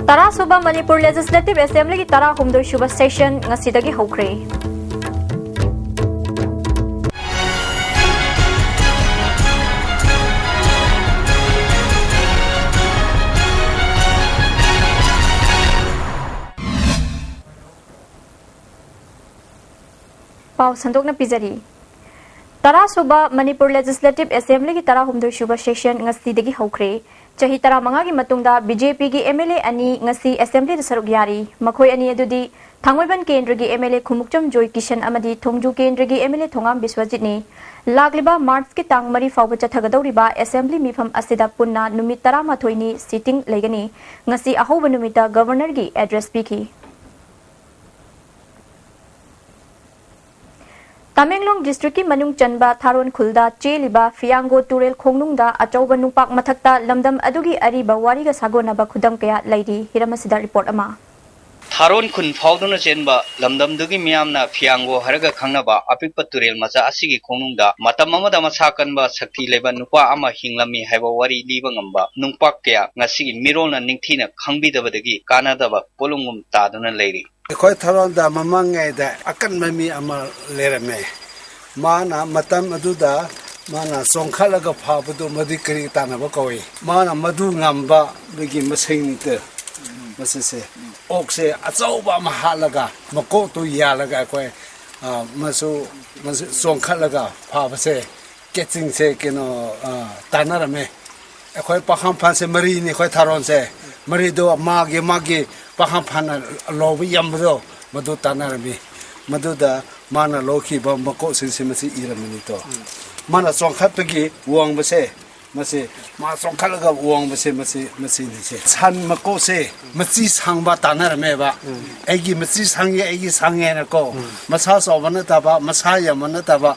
Tara suba Manipur Legislative Assembly ki tara humdoi suba session ngasidagi hokre. Pau sandok na pizari. Tara suba Manipur Legislative Assembly ki tara humdoi suba session ngasidagi hokre. Chahi tara mangagi matungda BJP gi MLA ani ngasi assembly da saruk yari makhoi ani adudi Thangwaiban Kendra gi MLA Khumukcham Joy Kishan amadi Thongju Kendra gi MLA Thongam Biswajit ni lagliba March ki tang mari fawba chathagadoriba assembly mifam asida punna numit 13 ni sitting legani ngasi ahoba numita governor gi address piki Tamenglong district ki manung chanba Tharon Khulda Cheliba Fiango Turel Khongnungda Achauba Nupak Mathakta Lamdam Adugi Ariba Wariga Sagonaba Khudam Kaya Lady Hiramasida report ama Tharon Khun Fauduna Chenba Lamdam Dugi Miamna Fiango Haraga Khangnaba Apikpa Turel Macha Asigi Khongnungda Matam amada masakanba Sakti Leba Nupa ama Hinglami haiba wari liba ngamba Nungpak Kaya Ngasigi Mirona Ningthina Khangbidabadagi Kanadaba Polungum Taduna Lady Koi Tharon da mamang da akan mami ama lerame mana matam aduda mana songkhalaga phabadu madikri tanaba koi mana madu ngamba bigi masing te masese okse achauba mahalaga mako tu yalaga koi masu songkhalaga phabase ketching se keno tanarame koi pakham phanse mari ni koi Tharon se mari do magi Paham Pana Lobi Yambo, Madu Tanarami, Maduda, Mana Loki, Bambako, Sinsimasi, Iramanito. Mana Song Hapagi, Wong Base, Masi, Mason Kalaga, Wong Base, Masi, San Makose, Masis Hangba Tanarameva, Egi Masis Hangi, Egi Sanganako, Masas of Manataba, Masaya Manataba,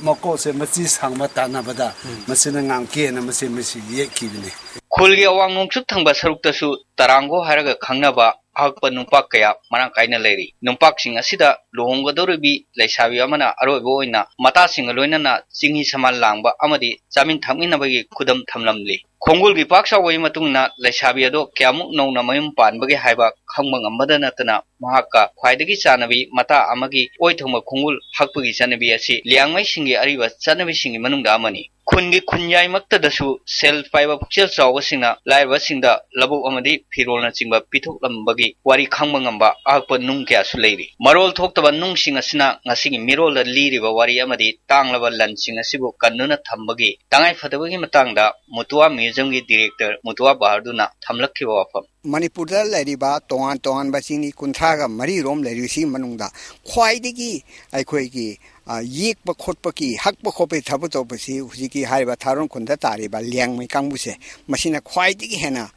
Makose, Masis Hangba Tanabada, Masinanganki, and Masi Yekini. Khulgi awang nungchuk thangba sarukta su tarango haraga khangnaba ahakpa numpak kaya marang kaina leri numpak sing asida lohongga doribi laisabi amana aroibo oina mata sing loinana chinghi samal langba amadi jamin thamginabagi khudam thamlamli khongul gi paksa wai matungna laisabi ado kyamuk nongna mayum panbagi haiba khangmang amada natana mahakka khwaidagi chanabi mata amagi oithongma khongul hakpagi chanabi asi liangmai singi ariba chanabi singi manungda amani Khungi Khunyai Maktadasu self fiber pixel sawasina live singda labu amadi firolna chingba pithok lambagi wari khangmangamba akpa nung kya suleiri marol thoktaba nung singa sina ngasigi mirol la liriba wari amadi tanglaba lansing asibu kannuna thambagi tangai phadabagi matangda mutua museum gi director mutua baharduna thamlakhiba wafam Manipur da leriba tongan basini kunthraga mari rom lerisi manungda khwaidigi aikhoi gi yek ba khotpa ki hak ba khope thabu to basi hujiki haiba Tharon Khunda tariba liangmai kangbuse masina khwaidigi hena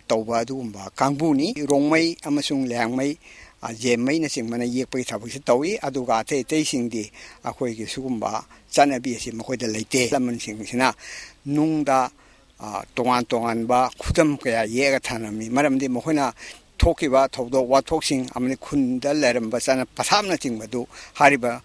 tawba dugumba kangbuni rongmai amasung liangmai jemai na singmana yek pa thabu se tawi aduga te singdi akhoi gi sugumba chanabi asi makhoi da leite laman sing sina nungda tongan ba khudam kaya yega thanami maramdi mokhona thokiba thodo wa thoksing amni khunda leramba chana pathamna chingmadu hariba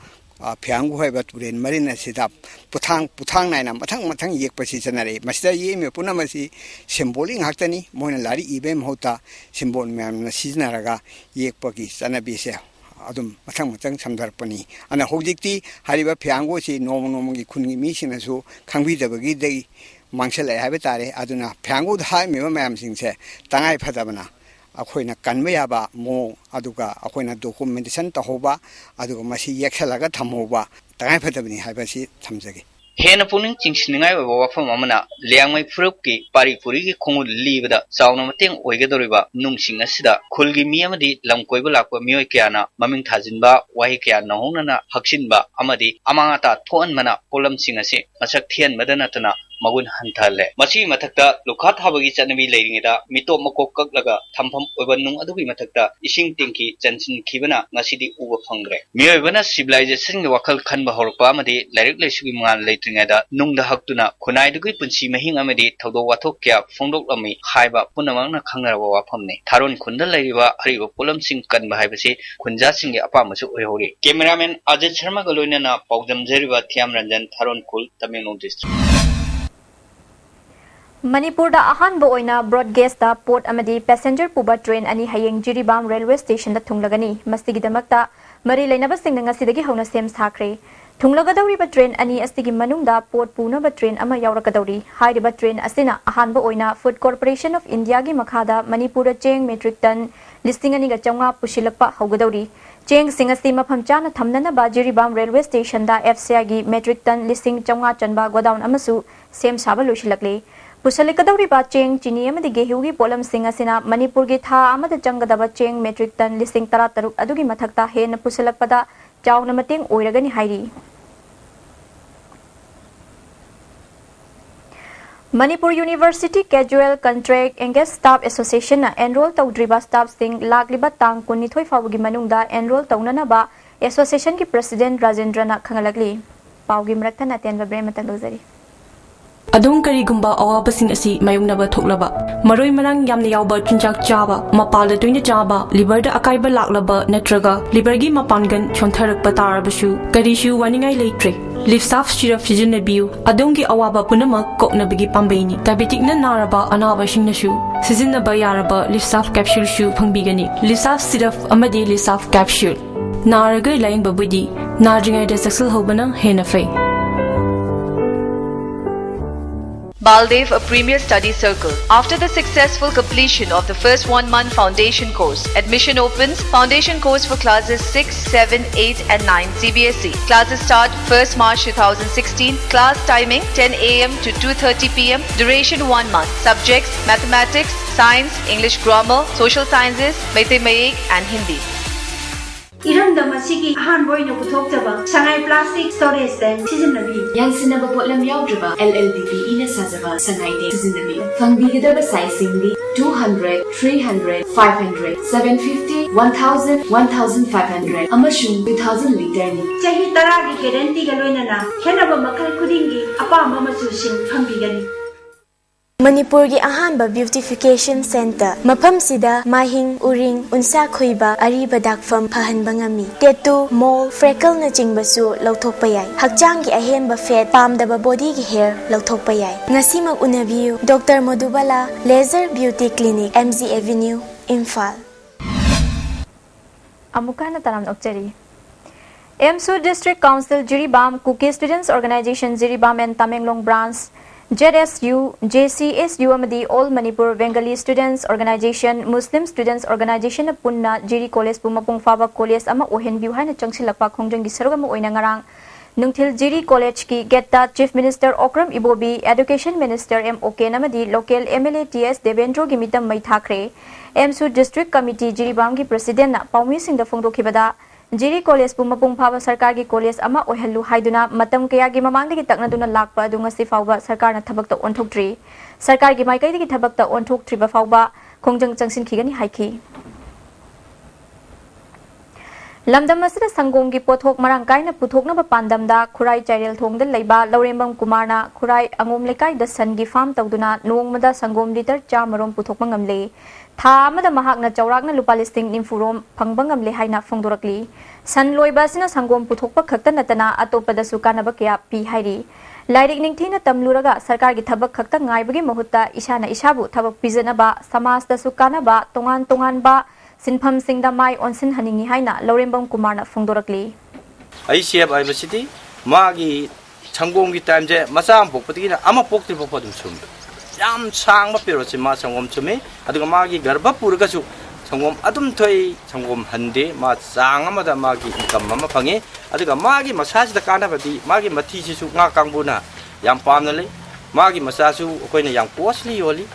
Piangu haiba turen marina sida putang naina matang yekpasi chanare masida yeme punamasi symbolic haktani moina lari ibem hota symbol memna siznaraga yekpaki chanabi se adum matang samdarpani ana hojikti hariba Piangu si nomogi khungi mi sinasu khangbi dabagi dei mangselai haiba tare aduna Piangu dha mema mam singse tangai phadabana akhoi kanmayaba mo aduga akhoi documentation tahoba aduga masi yeksalaga thamoba tangai phadabni haibasi thamjage hena puning chingsingai wa wafam amana liangmai phurup ki paripuri ki khongul libada chawna mateng oigadoriba nungsing asida khulgi mi amadi lamkoiba lakwa mioi kyana maming thajinba wahi kya nahonana haksinba amadi amangata thoan mana polam singase masak thian madanatana magun hanthale machi mathakta lukha thabagi chanabi leiringeda mito makok kaklaga thampham oiban nung adugi mathakta ising tingki chanchin khibana ngasidi uba phangre miyoibana civilization ge wakal khanba horpa amadi lairik lesugi mangal leitringeda nungda haktuna khunai dugi punsi mahing amadi thodo wathok kya phongdok lami haiba punamangna khangnarwa wafamne Tharon Khunda leiriba ariba polam sing kanba haibasi khunja singge apamasu oihori cameraman Ajay Sharma galoinana paujam jeriba Thiam Ranjan Tharon Khul Tamenglong district Manipur da ahan bo oina broadcast da port amadi passenger puba train ani hayeng Jiribam railway station da thunglagani mastigi damakta mari lainaba sing ngasidagi hauna sem sakre thunglagadauri ba train ani astigi manungda port puna ba train ama yaurakadauri hairiba train asina ahan bo oina food corporation of India gi makhada Manipur da cheng metric ton listing ani ga chawnga pushilakpa haugadori cheng singasi mafam chana thamnana ba Jiribam railway station da FCI gi metric ton listing chawnga chanba godown amasu sem saba loshilakle पुसलिकदौरी बा Cheng चिनी अमदि गेहुगी pollen सिंग असिना मणिपुर गी था अमद चंगदबा चेंग metric ton लिसिंग तरा तरुक अदुगी मथक्ता हेन पुसलकपदा चावना मतेंग ओइरगनि हाइरी Manipur university casual contract engage staff association ना एनरोल तौद्रिबा स्टाफ सिंग लाखलिबा तांग कुनिथोय फावगी मनुंगदा एनरोल तौननबा एसोसिएशन की प्रेसिडेंट राजेंद्र ना खंगलगली पावगी मरक्ता नातेन ब्रेम तंगजरी अदुम करीगुंबा अवाबसिंग असि मायुंगनबा थोकलबा मरोय मरंग यामने यावबा चिंजाक चाबा मपाल तोइने चाबा लिवर दा अकाइबा लाक्लबा नत्रगा लिवर गी मपानगन छोंथरकपा तारबसु करिशु वानिंगाई लेट्रे लिफ साफ सिरप सिजनबियु अदुमगी अवाबा पुनमक कोकनबगी पाम्बेनी डायबिटिक न नारबा अनाबसिंगनसु सिजनबा यारबा लिफ साफ कैप्सूल सु फंगबिगनी लिफ साफ सिरप अमदि लिफ साफ कैप्सूल नारगै लाइंगबबुदि नाजिंगाई दा सक्सेल होबना हेना फै Baldev, a premier study circle. After the successful completion of the first 1-month foundation course, admission opens. Foundation course for classes 6, 7, 8 and 9 CBSE. Classes start 1st March 2016. Class timing 10 AM to 2:30 PM. Duration 1 month. Subjects mathematics, science, English grammar, social sciences, Mathematics and Hindi. इरंदम असिगी अहानबोइनो पुथोक्तबा Sangai plastic storage tank सिजनबी यांसिनबा पोटलम यावद्रबा LLDP इना साजबा संगाई टैंक सिजनबी फंगबीगदबा साइजिंग 200 300 500 750 1000 1500 अमशुं 2000 लीटर नि चाही तरागी गारंटी गा लोइनना खेनबा मखल खुदिंगी अपाम मचुसिंग फंगबीगनी मणिपुर की अहानबा ब्यूटिफिकेशन सेंटर मफम सिदा माहिंग उरिंग उनसा खुइबा अरीबा दागफम फहनबा ngami टेटू मोल फ्रेकल न चिंगबसु लौथोकपा याय हकचांग की अहेनबा फेट पामदबा बॉडी की हेयर लौथोकपा याय ngasimak unabiu doctor Madhubala laser beauty clinic MG avenue Imphal अमुकाना तराम नोकचरी एमसू district council Jiribam Kuki students organisation Jiribam and Tamenglong branch ZSU, JCSU amadi All Manipur Bengali Students Organization, Muslim Students Organization punna Jiri College pumapung faba college ama ohen biu haina changsilakpa khongjang gi sarugam oina ngarang nungthil Jiri College ki getta Chief Minister Okram Ibobi, Education Minister MOK namadi local MLA TS Devendro gi mitam mai thakre MSU District Committee Jiribam gi President na Paumi Singh da phongdokhibada Jiri College pumapung faba sarkar gi college ama ohellu haiduna matam kaya gi mamangdi gi taknaduna lakpa adunga si fawba sarkar na thabak ta onthoktri sarkar gi maikai gi thabak ta onthoktri ba fawba khongjang changsin khigani haiki lamdam asira sangom gi pothok marang kaina puthokna ba pandam da khurai chairel thongda leiba laurembam kumarna khurai angom lekai da san gi farm tawduna nongmada sangom liter chamarom puthokma ngamle tha amada mahakna chawrakna lupa listing nimfurom phangbang ngamle haina phongdorakli san loiba sina sangom puthokpa khakta natana atopada su kanaba kya pi hairi lairik ningthina tamluraga sarkar gi thabak khakta ngaibagi mahutta isana isabu thabak pijanaba samaj da su kanaba tongan tongan ba sinpham singda mai onsin haningi haina laurembam kumarna phongdorakli ICF University magi sangom gi time je masam pokpati na ama pokti pokpa dum sum yam sang ma pero si ma sangom chume aduga magi garba purga su sangom adum thoi sangom hande ma sang amada magi income ma phange aduga magi masaj da kana badi magi mathi si su nga kangbuna yam pamna le magi masasu koina yam costly yoli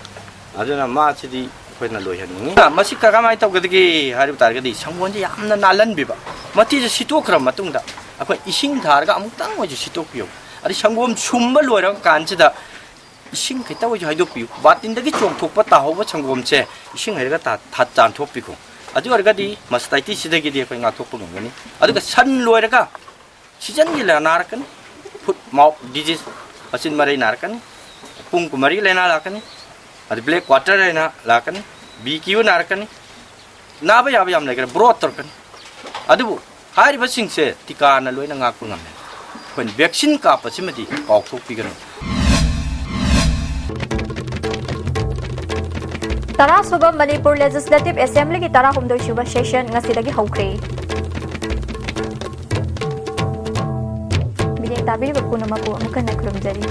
aduna ma chidi koina loi haningi masi ka mai taw gadigi hari tar gadi sangom je yamna nalan biba mathi je sitokram matungda akoi ising tharga amutang oi je sitokpiyo ari sangom chumba loirang kanchida इसिंग खैता वजु हाइदोपियु बातिनदगी चोंथोकपा ताहौबा संगोमचे इसिंग हाइरगा ता चांथोपिको अदु अरगदी मस्ताइति सिदगी खै ngaथोकपा ngani अदुगा सन लोइरगा सीजन gi नारकन फुट माउथ डिजीज असिन मरै नारकन पुंग कुमारी लेना लाकन अदु ब्लैक क्वार्टर लेना लाकन बीक्यू नारकन नाबा याबा याम लेकर ब्रोथ तरकन अदु हारिबा सिंगसे टिका ना लोइना ngakpu ngam कोन vaccine कापसिमदि काउथोकपिगन Tara suba Manipur Legislative Assembly ki tara humdoi suba session ngasidagi hawkre. Bideng tabiri bakuna mapu amukan nakrumjari.